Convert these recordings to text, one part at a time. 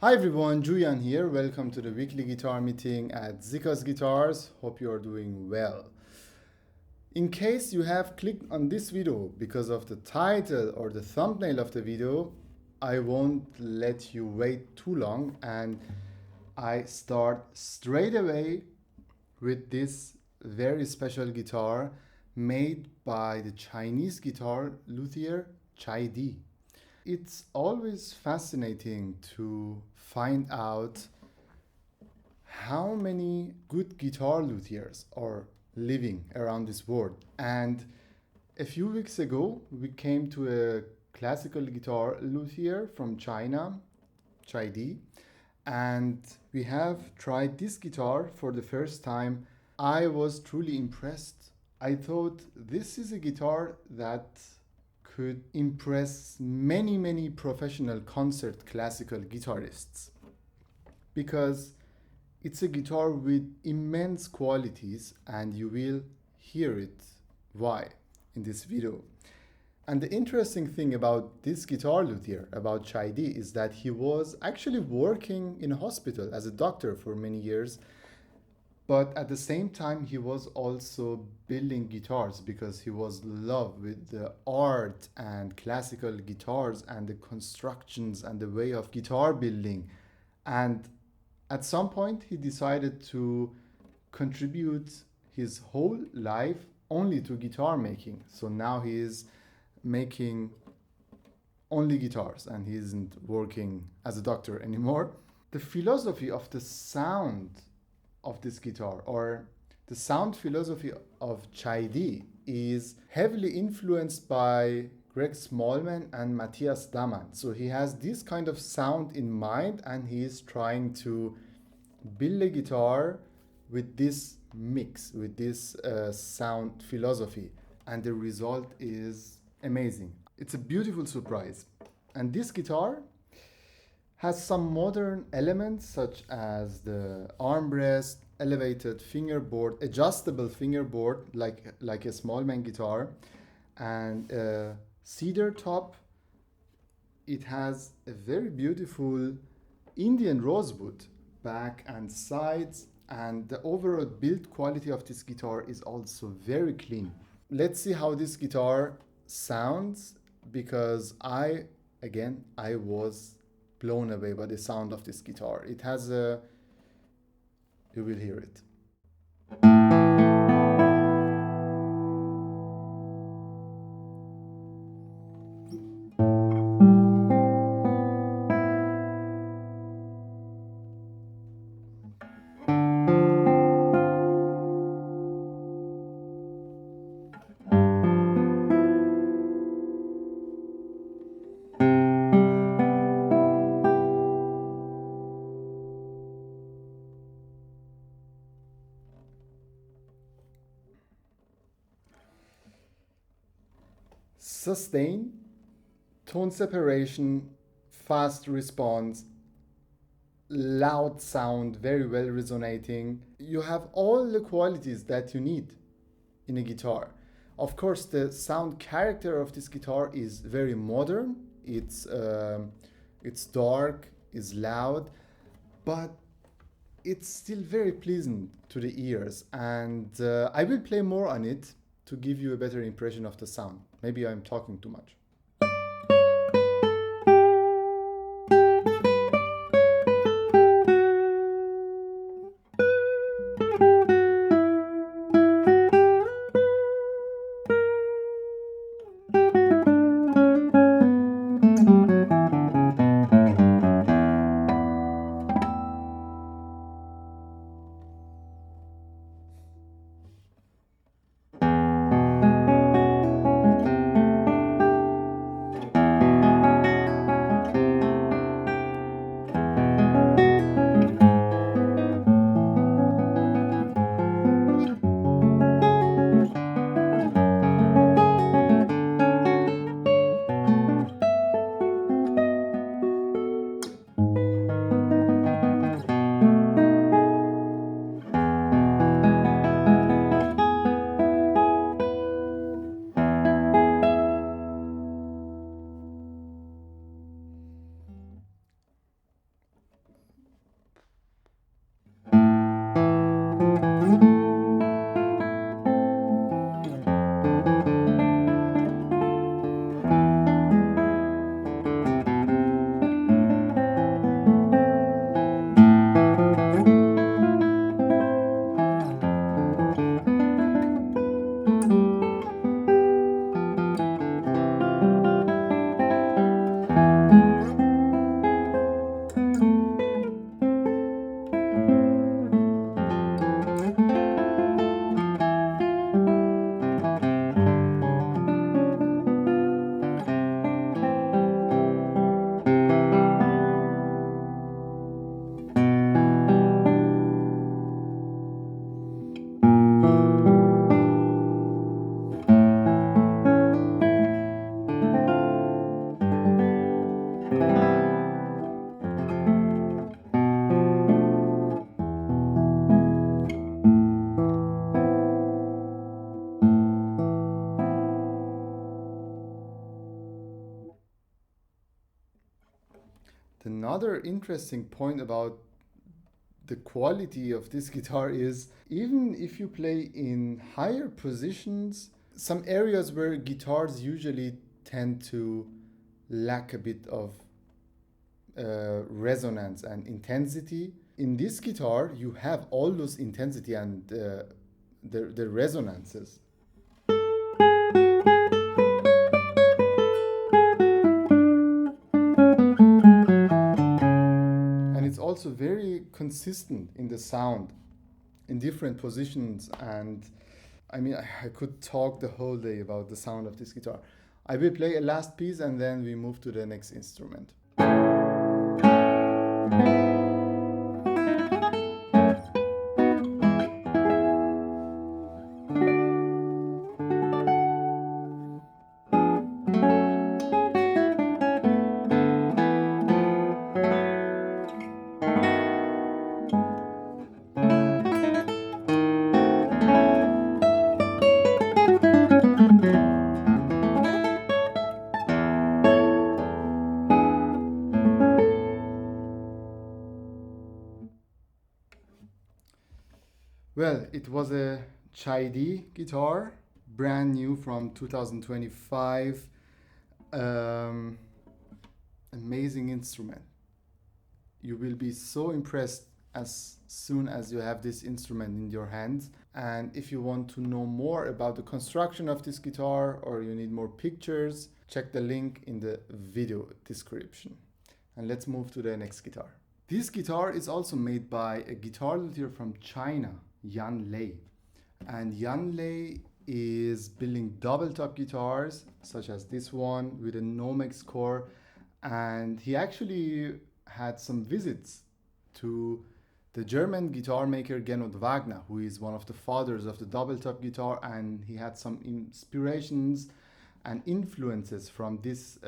Hi everyone, Jouyan here. Welcome to the weekly guitar meeting at Siccas Guitars. Hope you are doing well. In case you have clicked on this video because of the title or the thumbnail of the video, I won't let you wait too long and I start straight away with this very special guitar made by the Chinese guitar luthier Chai Di. It's always fascinating to find out how many good guitar luthiers are living around this world. And a few weeks ago, we came to a classical guitar luthier from China, Chai Di, and we have tried this guitar for the first time. I was truly impressed. I thought this is a guitar that could impress many professional concert classical guitarists because it's a guitar with immense qualities, and you will hear it why in this video. And the interesting thing about this guitar luthier, about Chai Di, is that he was actually working in a hospital as a doctor for many years, but at the same time he was also building guitars because he was in love with the art and classical guitars and the constructions and the way of guitar building. And at some point he decided to contribute his whole life only to guitar making. So now he is making only guitars and he isn't working as a doctor anymore. The philosophy of the sound of this guitar, or the sound philosophy of Chai Di, is heavily influenced by Greg Smallman and Matthias Daman. So he has this kind of sound in mind and he is trying to build a guitar with this mix, with this sound philosophy. And the result is amazing. It's a beautiful surprise. And this guitar has some modern elements such as the armrest, elevated fingerboard, adjustable fingerboard like a Smallman guitar, and a cedar top. It has a very beautiful Indian rosewood back and sides, and the overall build quality of this guitar is also very clean. Let's see how this guitar sounds, because I was blown away by the sound of this guitar. It has a, you will hear it. Sustain, tone separation, fast response, loud sound, very well resonating. You have all the qualities that you need in a guitar. Of course, the sound character of this guitar is very modern. It's dark, it's loud, but it's still very pleasant to the ears. And I will play more on it to give you a better impression of the sound. Maybe I'm talking too much. Another interesting point about the quality of this guitar is even if you play in higher positions, some areas where guitars usually tend to lack a bit of resonance and intensity. In this guitar, you have all those intensity and the resonances. And it's also very consistent in the sound in different positions. And I mean, I could talk the whole day about the sound of this guitar. I will play a last piece and then we move to the next instrument. Well, it was a Chai guitar, brand new from 2025. Amazing instrument. You will be so impressed as soon as you have this instrument in your hands. And if you want to know more about the construction of this guitar or you need more pictures, check the link in the video description. And let's move to the next guitar. This guitar is also made by a guitar luthier from China, Yan Lei. And Yan Lei is building Doubletop guitars, such as this one with a Nomex core. And he actually had some visits to the German guitar maker Genot Wagner, who is one of the fathers of the Doubletop guitar. And he had some inspirations and influences from this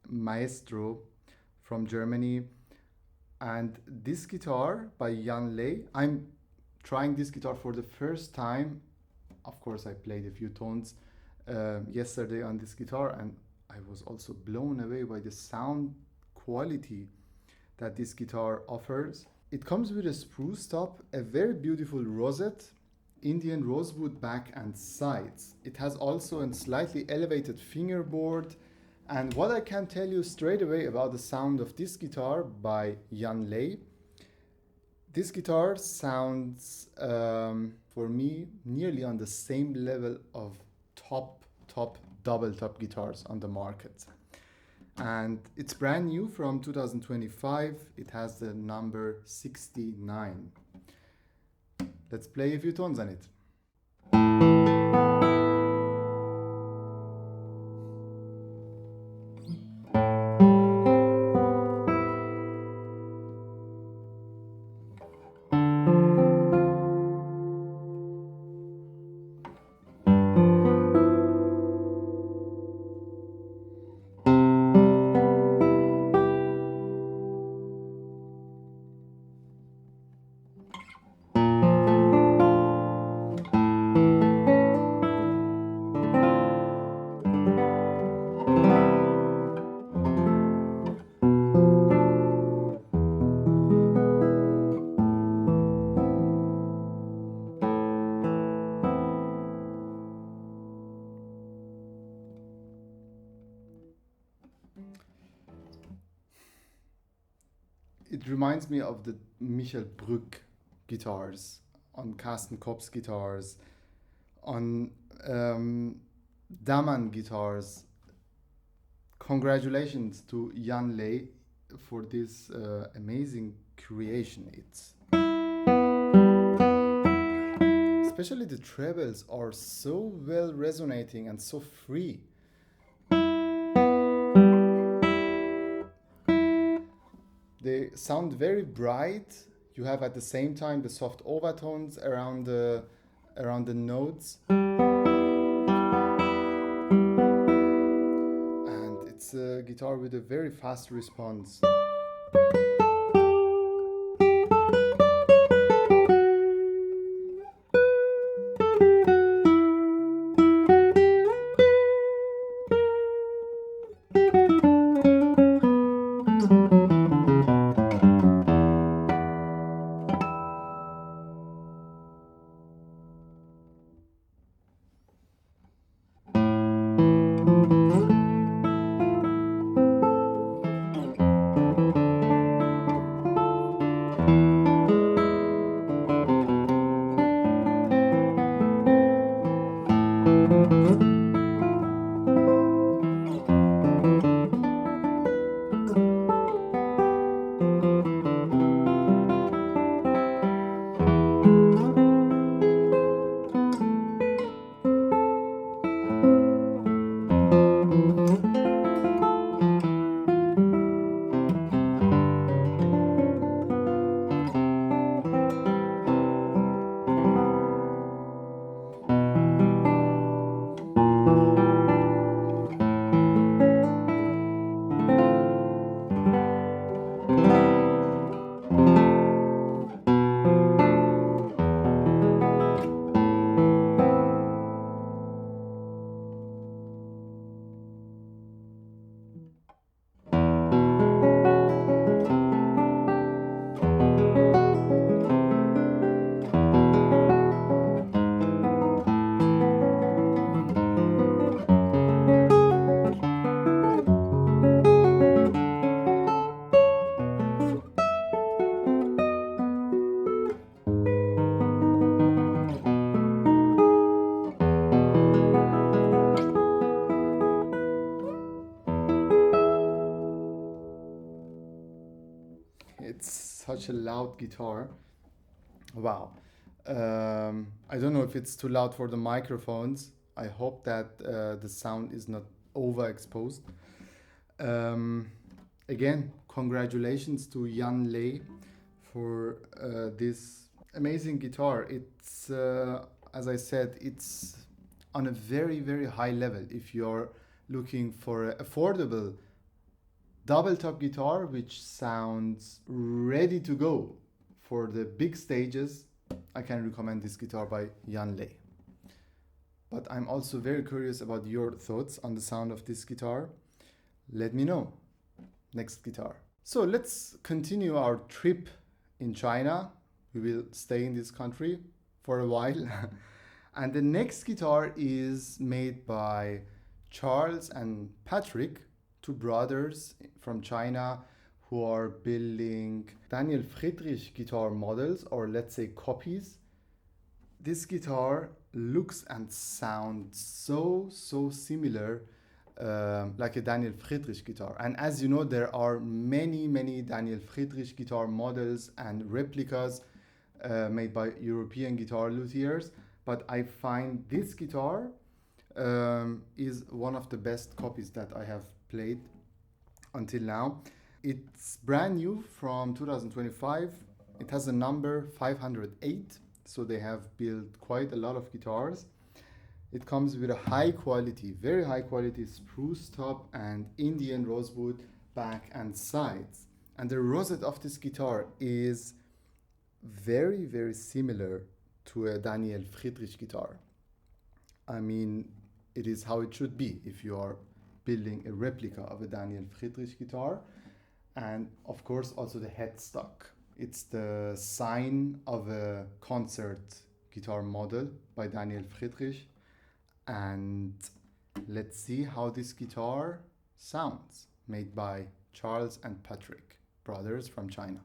maestro from Germany. And this guitar by Yan Lei, I'm trying this guitar for the first time. Of course, I played a few tones yesterday on this guitar, and I was also blown away by the sound quality that this guitar offers. It comes with a spruce top, a very beautiful rosette, Indian rosewood back and sides. It has also a slightly elevated fingerboard. And what I can tell you straight away about the sound of this guitar by Yan Lei, this guitar sounds, for me, nearly on the same level of top Doubletop guitars on the market. And it's brand new from 2025. It has the number 69. Let's play a few tones on it. It reminds me of the Michael Brück guitars, on Carsten Kopp's guitars, on Daman guitars. Congratulations to Yan Lei for this amazing creation. Especially the trebles are so well resonating and so free. They sound very bright. You have at the same time the soft overtones around the notes. And it's a guitar with a very fast response. It's such a loud guitar. Wow. I don't know if it's too loud for the microphones. I hope that the sound is not overexposed. Again, congratulations to Jan Lei for this amazing guitar. It's, as I said, it's on a very, very high level. If you're looking for an affordable double-top guitar which sounds ready to go for the big stages, I can recommend this guitar by Jan Lei. But I'm also very curious about your thoughts on the sound of this guitar. Let me know. Next guitar. So let's continue our trip in China. We will stay in this country for a while. And the next guitar is made by Charles and Patrick, two brothers from China who are building Daniel Friederich guitar models, or let's say copies. This guitar looks and sounds so similar like a Daniel Friederich guitar. And as you know, there are many Daniel Friederich guitar models and replicas made by European guitar luthiers. But I find this guitar is one of the best copies that I have played until now. It's brand new from 2025. It has a number 508. So they have built quite a lot of guitars. It comes with a high quality, very high quality spruce top and Indian rosewood back and sides. And the rosette of this guitar is very similar to a Daniel Friederich guitar. I mean, it is how it should be if you are building a replica of a Daniel Friederich guitar. And of course also the headstock. It's the sign of a concert guitar model by Daniel Friederich. And let's see how this guitar sounds, made by Charles and Patrick, brothers from China.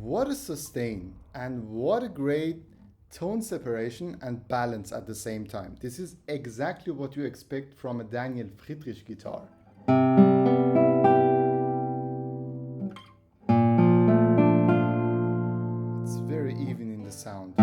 What a sustain, and what a great tone separation and balance at the same time. This is exactly what you expect from a Daniel Friederich guitar. It's very even in the sound.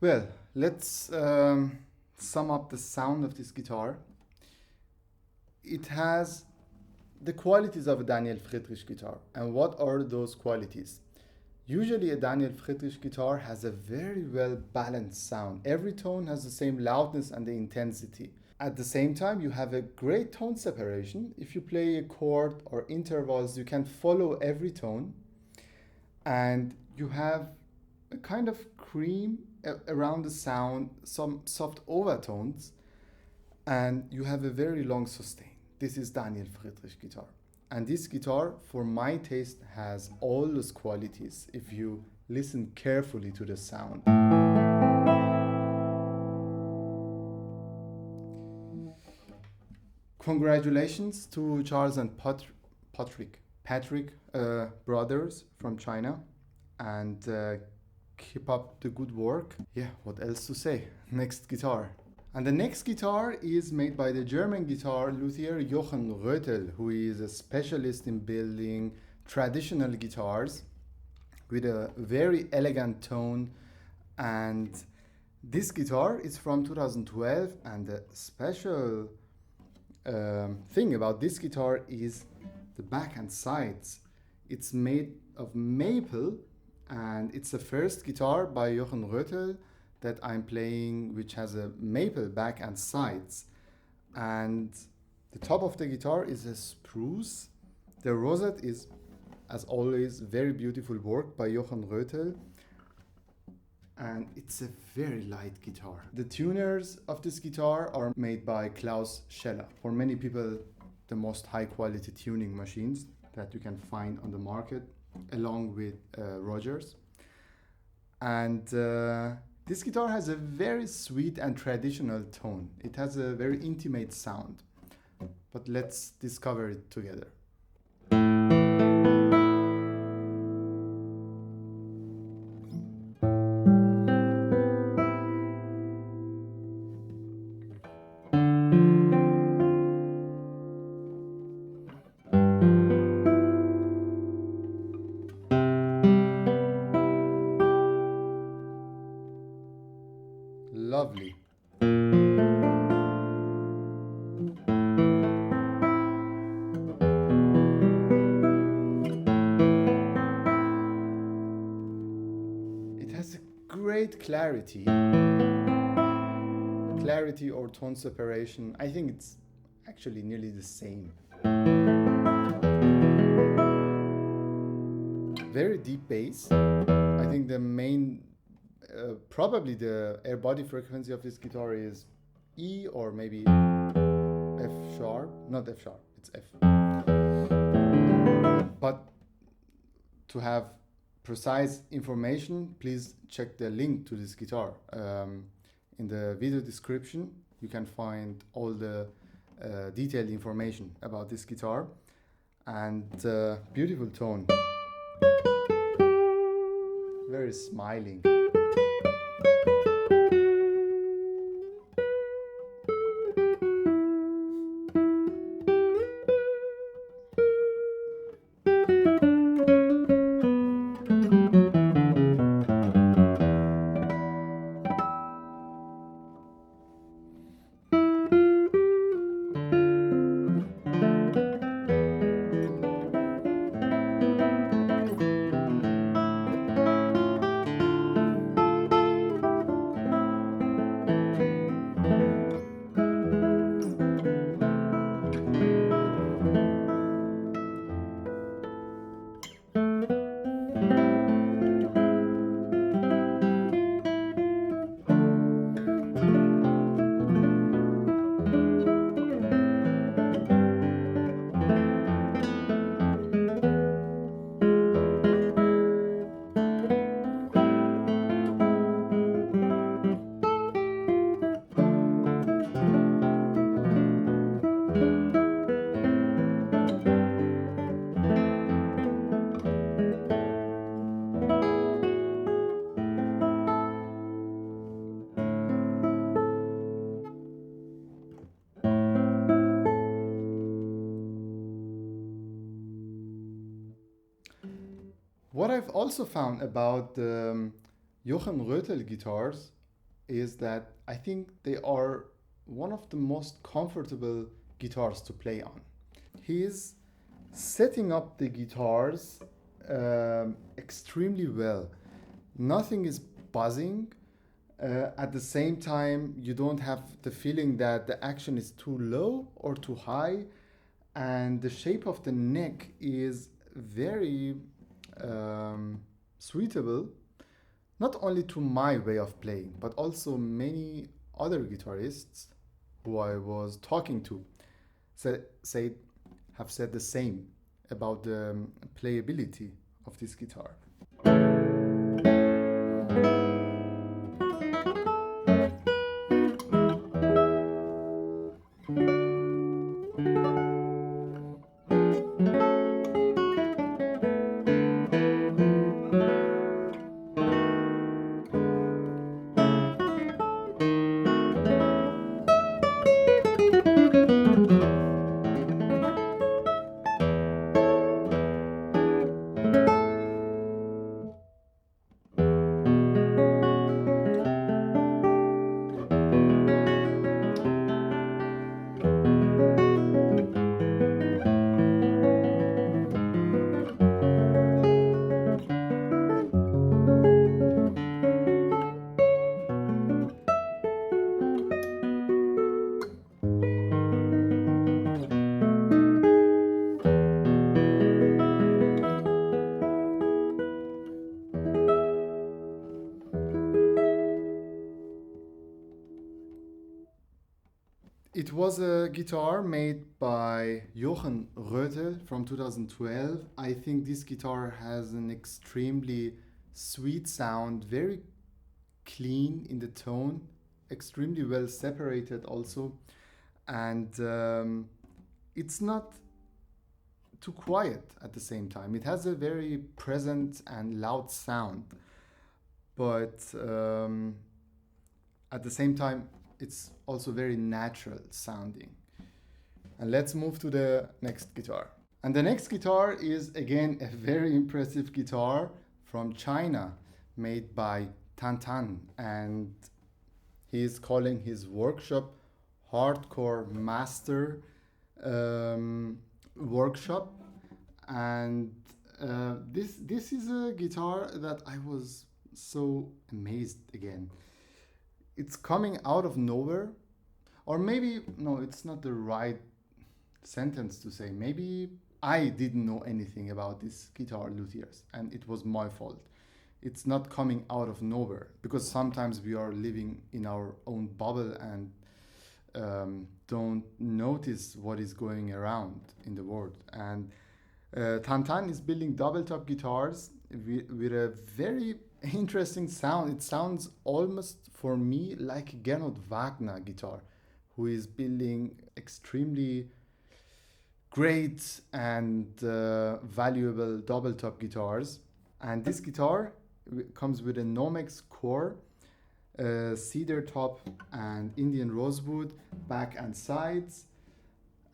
Well, let's sum up the sound of this guitar. It has the qualities of a Daniel Friederich guitar. And what are those qualities? Usually a Daniel Friederich guitar has a very well balanced sound. Every tone has the same loudness and the intensity. At the same time, you have a great tone separation. If you play a chord or intervals, you can follow every tone, and you have a kind of cream around the sound, some soft overtones, and you have a very long sustain. This is Daniel Friederich guitar. And this guitar, for my taste, has all those qualities if you listen carefully to the sound. Congratulations to Charles and Patrick brothers from China, and keep up the good work. Yeah, what else to say? Next guitar. And the next guitar is made by the German guitar luthier Jochen Röthel, who is a specialist in building traditional guitars with a very elegant tone. And this guitar is from 2012, and the special thing about this guitar is the back and sides. It's made of maple, and it's the first guitar by Jochen Röthel that I'm playing which has a maple back and sides. And the top of the guitar is a spruce. The rosette is, as always, very beautiful work by Jochen Röthel, and it's a very light guitar. The tuners of this guitar are made by Claus. For many people, the most high quality tuning machines that you can find on the market, along with Rogers. And this guitar has a very sweet and traditional tone. It has a very intimate sound. But let's discover it together. Lovely. It has a great clarity or tone separation. I think it's actually nearly the same. Very deep bass. I think the main probably the air body frequency of this guitar is E or maybe F sharp. Not F sharp, it's F. But to have precise information, please check the link to this guitar. In the video description, you can find all the detailed information about this guitar. And beautiful tone. Very smiling. What I've also found about the Jochen Röthel guitars is that I think they are one of the most comfortable guitars to play on. He's setting up the guitars extremely well. Nothing is buzzing. At the same time, you don't have the feeling that the action is too low or too high, and the shape of the neck is very suitable, not only to my way of playing, but also many other guitarists who I was talking to have said the same about the playability of this guitar. It was a guitar made by Jochen Röthel from 2012. I think this guitar has an extremely sweet sound, very clean in the tone, extremely well separated also, and it's not too quiet at the same time. It has a very present and loud sound, but at the same time, it's also very natural sounding. And let's move to the next guitar. And the next guitar is again a very impressive guitar from China made by Tan, and he is calling his workshop Hardcore Master Workshop. And this is a guitar that I was so amazed again. It's coming out of nowhere, or maybe, no, it's not the right sentence to say. Maybe I didn't know anything about this guitar luthiers, and it was my fault. It's not coming out of nowhere, because sometimes we are living in our own bubble and don't notice what is going around in the world. And Tan is building Doubletop guitars with a very interesting sound. It sounds almost for me like Gernot Wagner guitar, who is building extremely great and valuable Doubletop guitars. And this guitar comes with a Nomex core, cedar top and Indian rosewood back and sides,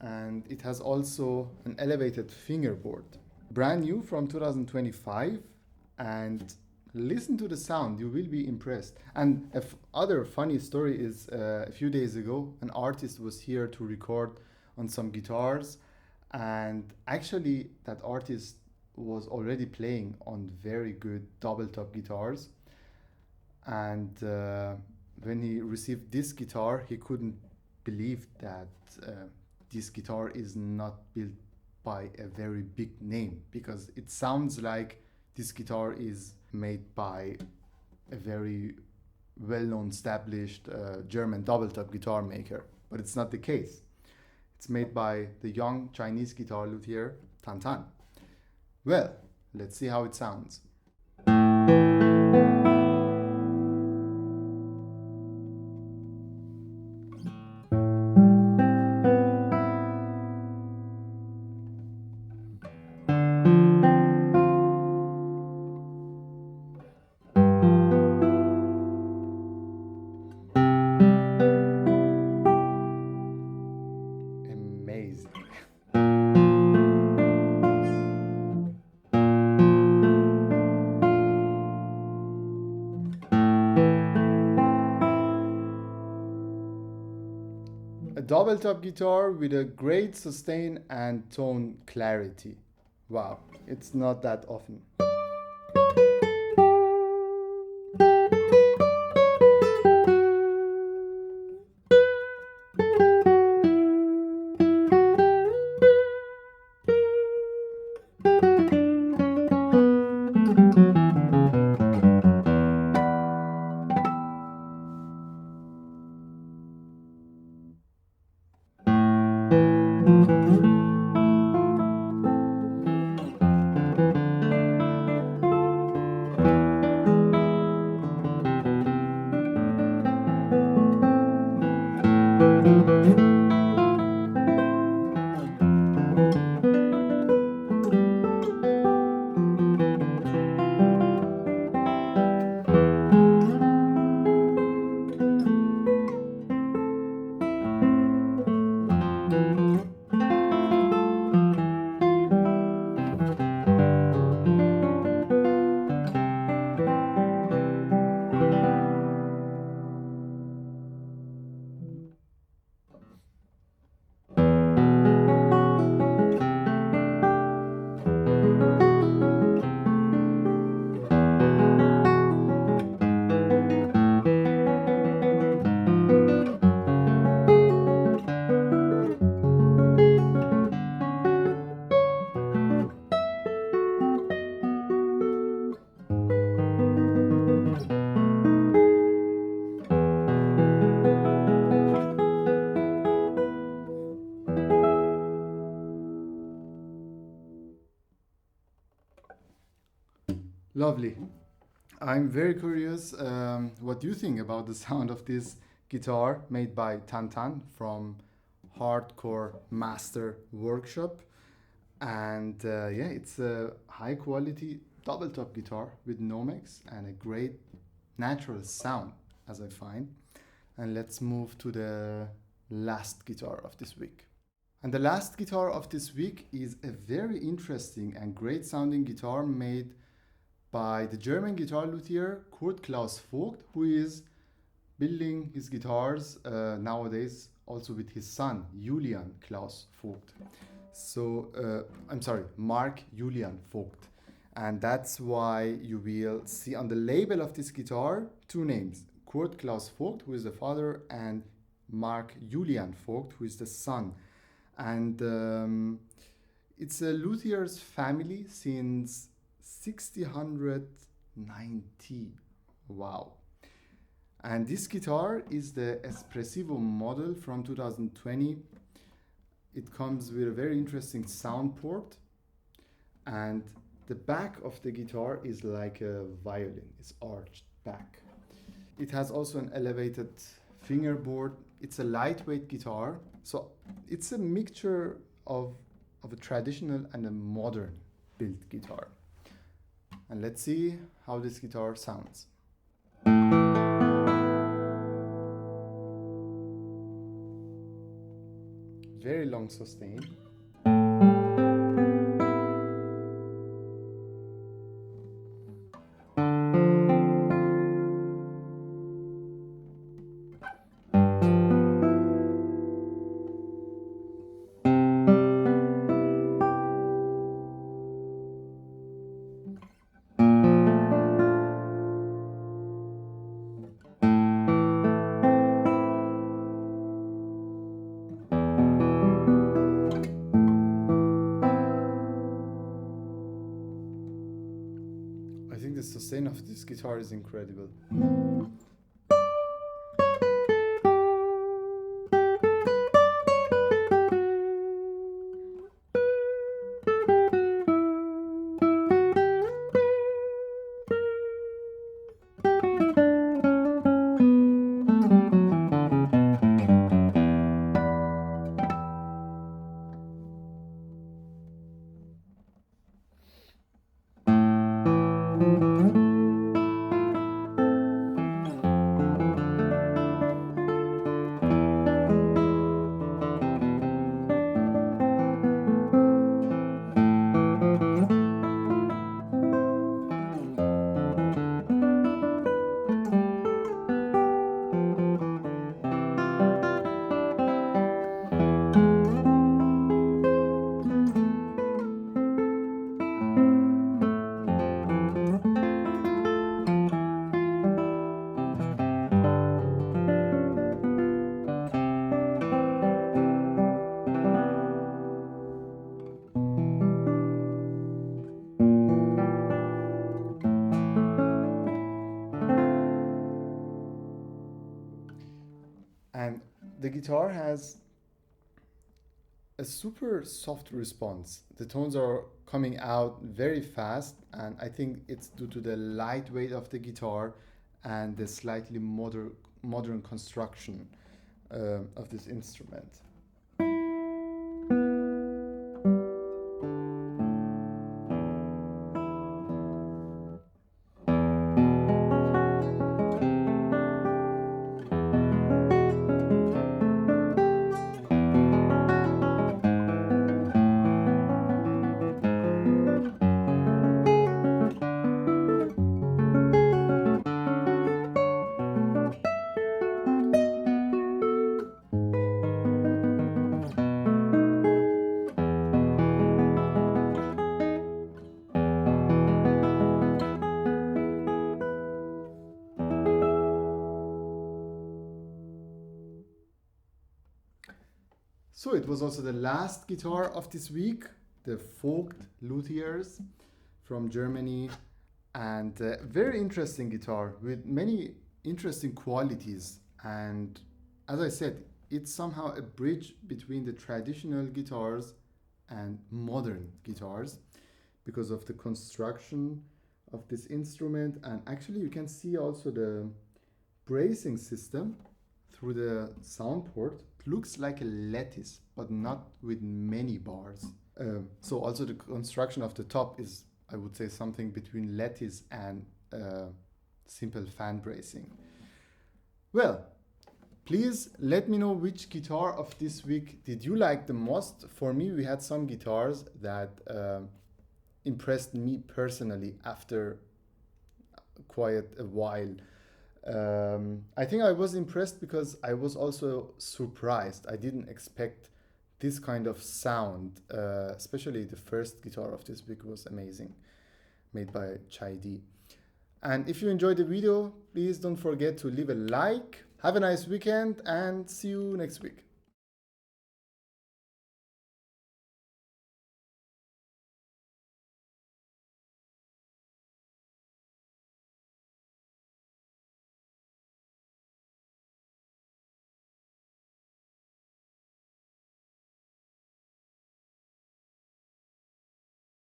and it has also an elevated fingerboard. Brand new from 2025, and listen to the sound, you will be impressed. And other funny story is a few days ago, an artist was here to record on some guitars, and actually that artist was already playing on very good Doubletop guitars. And when he received this guitar, he couldn't believe that this guitar is not built by a very big name, because it sounds like this guitar is made by a very well-known, established German Doubletop guitar maker, but it's not the case. It's made by the young Chinese guitar luthier Tan. Well, let's see how it sounds. Amazing. A Doubletop guitar with a great sustain and tone clarity. Wow, it's not that often. Lovely. I'm very curious what you think about the sound of this guitar made by Tantan from Hardcore Master Workshop. And yeah, it's a high quality double top guitar with Nomex and a great natural sound, as I find. And let's move to the last guitar of this week. And the last guitar of this week is a very interesting and great sounding guitar made by the German guitar luthier Curt Klaus Voigt, who is building his guitars nowadays also with his son Jouyan Klaus Voigt. So I'm sorry, Mark Jouyan Voigt. And that's why you will see on the label of this guitar two names, Curt Klaus Voigt, who is the father, and Mark Jouyan Voigt, who is the son. And it's a luthier's family since 1690. Wow. And this guitar is the Espressivo model from 2020. It comes with a very interesting sound port, and the back of the guitar is like a violin. It's arched back. It has also an elevated fingerboard. It's a lightweight guitar, so it's a mixture of a traditional and a modern built guitar. And let's see how this guitar sounds. Very long sustain. I think the sustain of this guitar is incredible. the guitar has a super soft response. The tones are coming out very fast, and I think it's due to the lightweight of the guitar and the slightly modern construction of this instrument. So it was also the last guitar of this week, the Voigt luthiers from Germany, and a very interesting guitar with many interesting qualities. And as I said, it's somehow a bridge between the traditional guitars and modern guitars because of the construction of this instrument. And actually you can see also the bracing system through the sound port. It looks like a lattice, but not with many bars. So also the construction of the top is, I would say, something between lattice and simple fan bracing. Well, please let me know which guitar of this week did you like the most. For me, we had some guitars that impressed me personally after quite a while. I think I was impressed because I was also surprised. I didn't expect this kind of sound, especially the first guitar of this week was amazing, made by Chai. And if you enjoyed the video, please don't forget to leave a like. Have a nice weekend and see you next week.